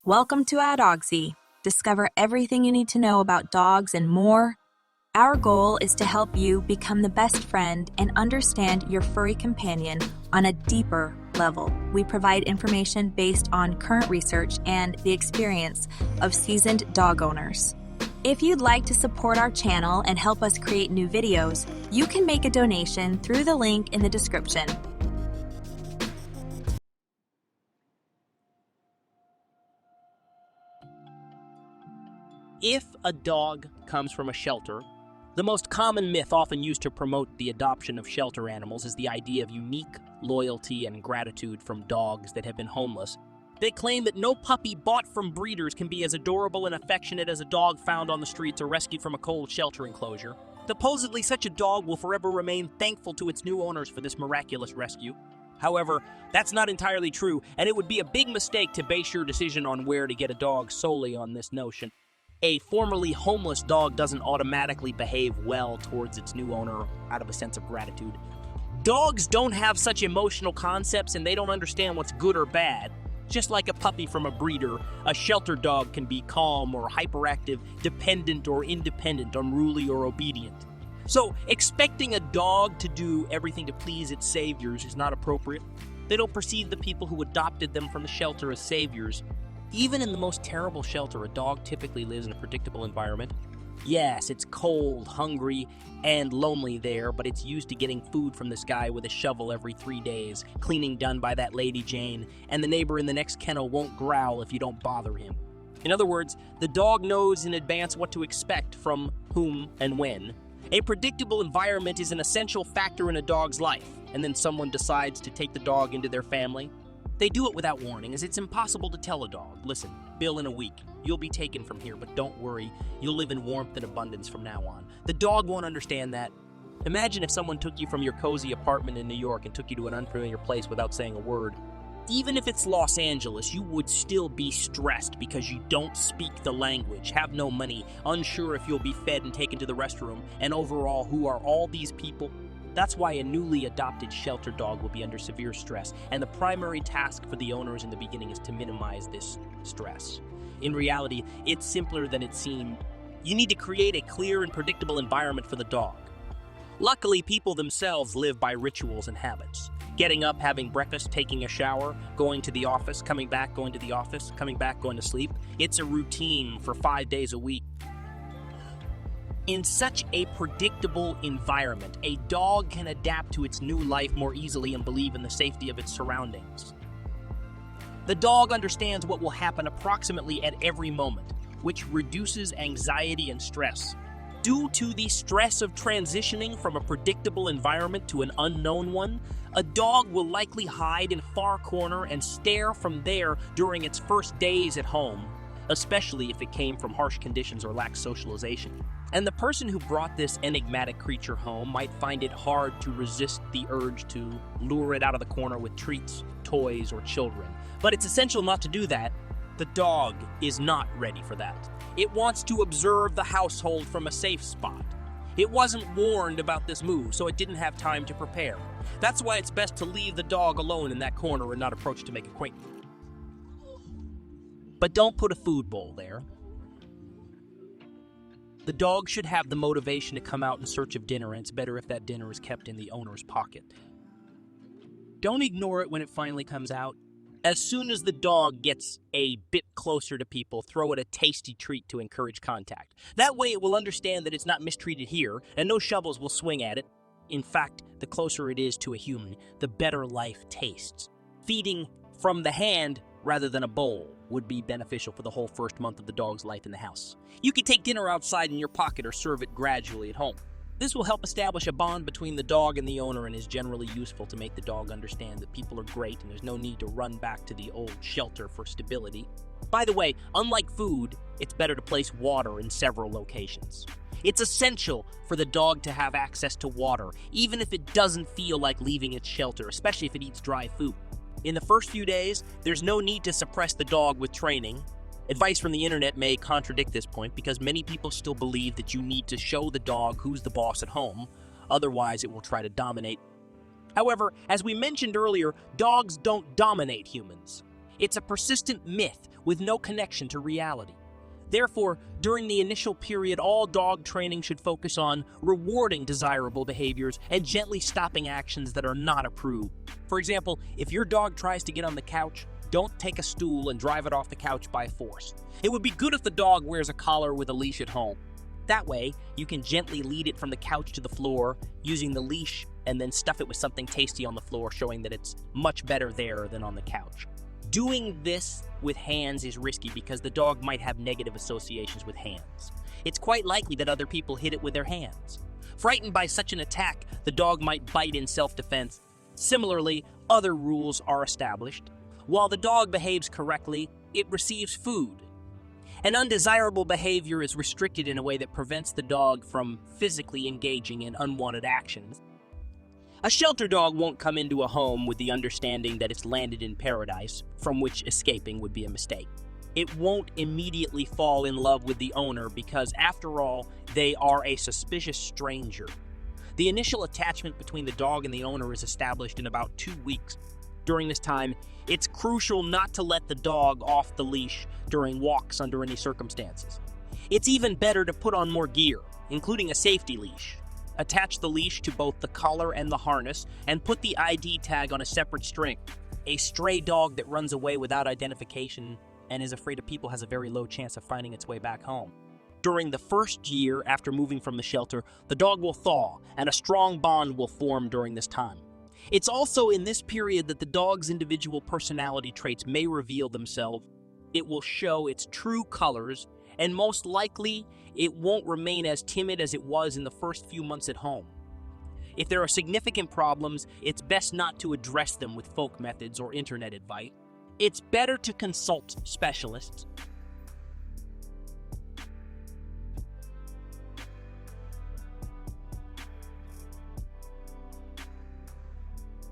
Welcome to Adogsy. Discover everything you need to know about dogs and more. Our goal is to help you become the best friend and understand your furry companion on a deeper level. We provide information based on current research and the experience of seasoned dog owners. If you'd like to support our channel and help us create new videos, you can make a donation through the link in the description. If a dog comes from a shelter, the most common myth often used to promote the adoption of shelter animals is the idea of unique loyalty and gratitude from dogs that have been homeless. They claim that no puppy bought from breeders can be as adorable and affectionate as a dog found on the streets or rescued from a cold shelter enclosure. Supposedly, such a dog will forever remain thankful to its new owners for this miraculous rescue. However, that's not entirely true, and it would be a big mistake to base your decision on where to get a dog solely on this notion. A formerly homeless dog doesn't automatically behave well towards its new owner out of a sense of gratitude. Dogs don't have such emotional concepts and they don't understand what's good or bad. Just like a puppy from a breeder, a shelter dog can be calm or hyperactive, dependent or independent, unruly or obedient. So, expecting a dog to do everything to please its saviors is not appropriate. They don't perceive the people who adopted them from the shelter as saviors. Even in the most terrible shelter, a dog typically lives in a predictable environment. Yes, it's cold, hungry, and lonely there, but it's used to getting food from this guy with a shovel every 3 days, cleaning done by that Lady Jane, and the neighbor in the next kennel won't growl if you don't bother him. In other words, the dog knows in advance what to expect from whom and when. A predictable environment is an essential factor in a dog's life, and then someone decides to take the dog into their family. They do it without warning, as it's impossible to tell a dog, listen, Bill, in a week, you'll be taken from here, but don't worry, you'll live in warmth and abundance from now on. The dog won't understand that. Imagine if someone took you from your cozy apartment in New York and took you to an unfamiliar place without saying a word. Even if it's Los Angeles, you would still be stressed because you don't speak the language, have no money, unsure if you'll be fed and taken to the restroom, and overall, who are all these people? That's why a newly adopted shelter dog will be under severe stress, and the primary task for the owners in the beginning is to minimize this stress. In reality, it's simpler than it seemed. You need to create a clear and predictable environment for the dog. Luckily, people themselves live by rituals and habits. Getting up, having breakfast, taking a shower, going to the office, coming back, going to the office, coming back, going to sleep. It's a routine for 5 days a week. In such a predictable environment, a dog can adapt to its new life more easily and believe in the safety of its surroundings. The dog understands what will happen approximately at every moment, which reduces anxiety and stress. Due to the stress of transitioning from a predictable environment to an unknown one, a dog will likely hide in a far corner and stare from there during its first days at home, especially if it came from harsh conditions or lacks socialization. And the person who brought this enigmatic creature home might find it hard to resist the urge to lure it out of the corner with treats, toys, or children. But it's essential not to do that. The dog is not ready for that. It wants to observe the household from a safe spot. It wasn't warned about this move, so it didn't have time to prepare. That's why it's best to leave the dog alone in that corner and not approach to make acquaintance. But don't put a food bowl there. The dog should have the motivation to come out in search of dinner, and it's better if that dinner is kept in the owner's pocket. Don't ignore it when it finally comes out. As soon as the dog gets a bit closer to people, throw it a tasty treat to encourage contact. That way it will understand that it's not mistreated here, and no shovels will swing at it. In fact, the closer it is to a human, the better life tastes. Feeding from the hand rather than a bowl would be beneficial for the whole first month of the dog's life in the house. You can take dinner outside in your pocket or serve it gradually at home. This will help establish a bond between the dog and the owner and is generally useful to make the dog understand that people are great and there's no need to run back to the old shelter for stability. By the way, unlike food, it's better to place water in several locations. It's essential for the dog to have access to water, even if it doesn't feel like leaving its shelter, especially if it eats dry food. In the first few days, there's no need to suppress the dog with training. Advice from the internet may contradict this point because many people still believe that you need to show the dog who's the boss at home, otherwise it will try to dominate. However, as we mentioned earlier, dogs don't dominate humans. It's a persistent myth with no connection to reality. Therefore, during the initial period, all dog training should focus on rewarding desirable behaviors and gently stopping actions that are not approved. For example, if your dog tries to get on the couch, don't take a stool and drive it off the couch by force. It would be good if the dog wears a collar with a leash at home. That way, you can gently lead it from the couch to the floor using the leash and then stuff it with something tasty on the floor, showing that it's much better there than on the couch. Doing this with hands is risky because the dog might have negative associations with hands. It's quite likely that other people hit it with their hands. Frightened by such an attack, the dog might bite in self-defense. Similarly, other rules are established. While the dog behaves correctly, it receives food. An undesirable behavior is restricted in a way that prevents the dog from physically engaging in unwanted actions. A shelter dog won't come into a home with the understanding that it's landed in paradise, from which escaping would be a mistake. It won't immediately fall in love with the owner because, after all, they are a suspicious stranger. The initial attachment between the dog and the owner is established in about 2 weeks. During this time, it's crucial not to let the dog off the leash during walks under any circumstances. It's even better to put on more gear, including a safety leash. Attach the leash to both the collar and the harness, and put the ID tag on a separate string. A stray dog that runs away without identification and is afraid of people has a very low chance of finding its way back home. During the first year after moving from the shelter, the dog will thaw, and a strong bond will form during this time. It's also in this period that the dog's individual personality traits may reveal themselves. It will show its true colors, and most likely, it won't remain as timid as it was in the first few months at home. If there are significant problems, it's best not to address them with folk methods or internet advice. It's better to consult specialists.